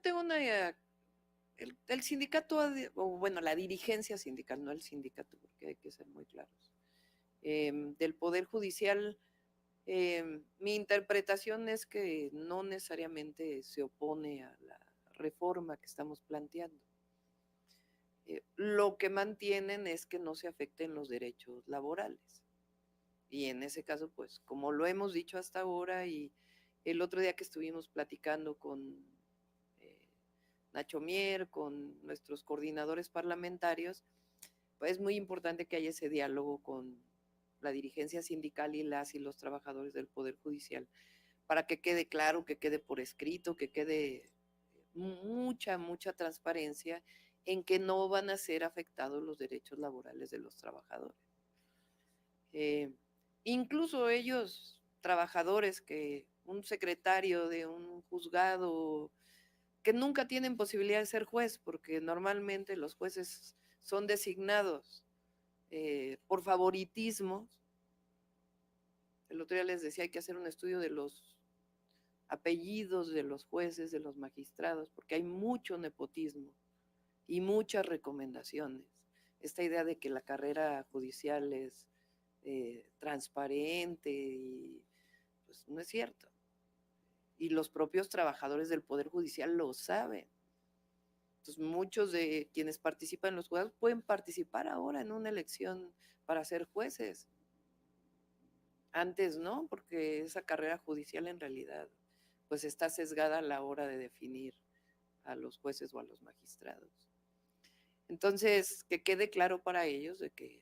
tengo el sindicato, o bueno, la dirigencia sindical, no el sindicato, porque hay que ser muy claros, del Poder Judicial, mi interpretación es que no necesariamente se opone a la reforma que estamos planteando. Lo que mantienen es que no se afecten los derechos laborales. Y en ese caso, pues, como lo hemos dicho hasta ahora, y el otro día que estuvimos platicando con Nacho Mier, con nuestros coordinadores parlamentarios, pues es muy importante que haya ese diálogo con la dirigencia sindical y las y los trabajadores del Poder Judicial, para que quede claro, que quede por escrito, que quede mucha transparencia en que no van a ser afectados los derechos laborales de los trabajadores. Incluso ellos, trabajadores, que un secretario de un juzgado, que nunca tienen posibilidad de ser juez, porque normalmente los jueces son designados por favoritismos. El otro día les decía, hay que hacer un estudio de los apellidos de los jueces, de los magistrados, porque hay mucho nepotismo y muchas recomendaciones. Esta idea de que la carrera judicial es transparente, y pues no es cierto. Y los propios trabajadores del Poder Judicial lo saben. Entonces, muchos de quienes participan en los juzgados pueden participar ahora en una elección para ser jueces. Antes no, porque esa carrera judicial en realidad pues está sesgada a la hora de definir a los jueces o a los magistrados. Entonces, que quede claro para ellos de que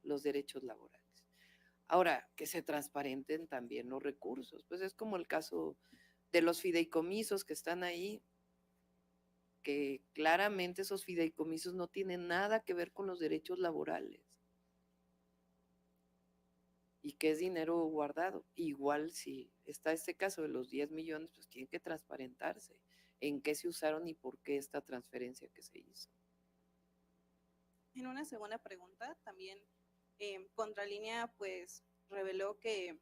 los derechos laborales. Ahora, que se transparenten también los recursos, pues es como el caso de los fideicomisos que están ahí, que claramente esos fideicomisos no tienen nada que ver con los derechos laborales y que es dinero guardado. Igual si está este caso de los 10 millones, pues tiene que transparentarse en qué se usaron y por qué esta transferencia que se hizo. En una segunda pregunta, también Contralínea pues reveló que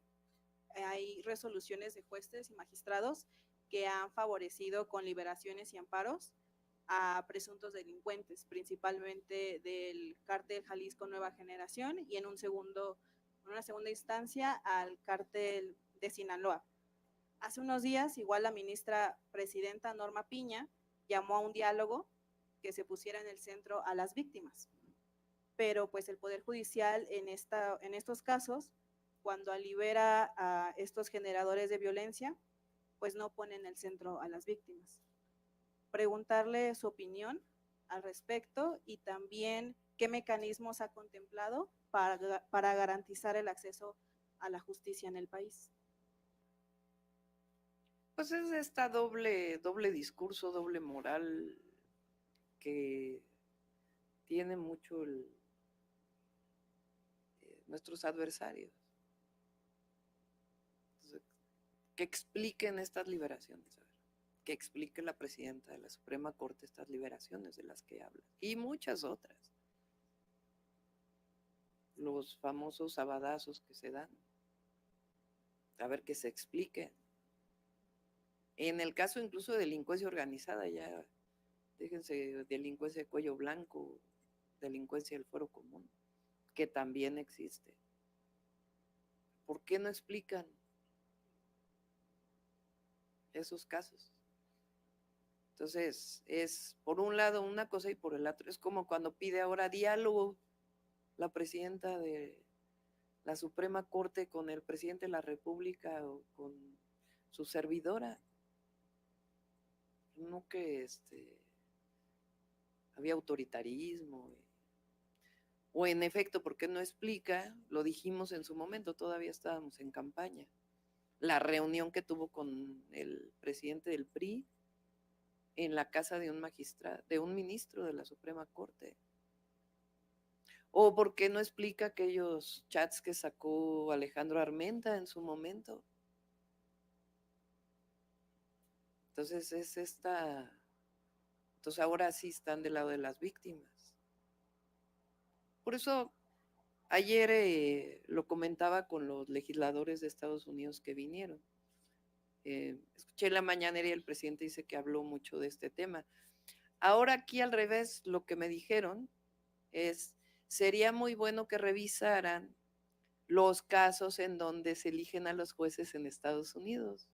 hay resoluciones de jueces y magistrados que han favorecido con liberaciones y amparos a presuntos delincuentes, principalmente del cártel Jalisco Nueva Generación y en una segunda instancia al cártel de Sinaloa. Hace unos días, igual la ministra presidenta Norma Piña llamó a un diálogo que se pusiera en el centro a las víctimas. Pero pues el Poder Judicial en estos casos, cuando libera a estos generadores de violencia, pues no pone en el centro a las víctimas. Preguntarle su opinión al respecto y también qué mecanismos ha contemplado para garantizar el acceso a la justicia en el país. Pues es esta doble discurso, doble moral que tiene mucho nuestros adversarios. Entonces, que expliquen estas liberaciones, a ver, que explique la presidenta de la Suprema Corte estas liberaciones de las que habla, y muchas otras. Los famosos sabadazos que se dan, a ver que se explique. En el caso incluso de delincuencia organizada, ya déjense delincuencia de cuello blanco, delincuencia del fuero común, que también existe. ¿Por qué no explican esos casos? Entonces, es por un lado una cosa y por el otro. Es como cuando pide ahora diálogo la presidenta de la Suprema Corte con el presidente de la República o con su servidora. No que había autoritarismo. O en efecto, ¿por qué no explica? Lo dijimos en su momento, todavía estábamos en campaña. La reunión que tuvo con el presidente del PRI en la casa de un magistrado, de un ministro de la Suprema Corte. ¿O por qué no explica aquellos chats que sacó Alejandro Armenta en su momento? Entonces entonces ahora sí están del lado de las víctimas. Por eso ayer lo comentaba con los legisladores de Estados Unidos que vinieron. escuché en la mañanera y el presidente dice que habló mucho de este tema. Ahora aquí al revés, lo que me dijeron es, sería muy bueno que revisaran los casos en donde se eligen a los jueces en Estados Unidos.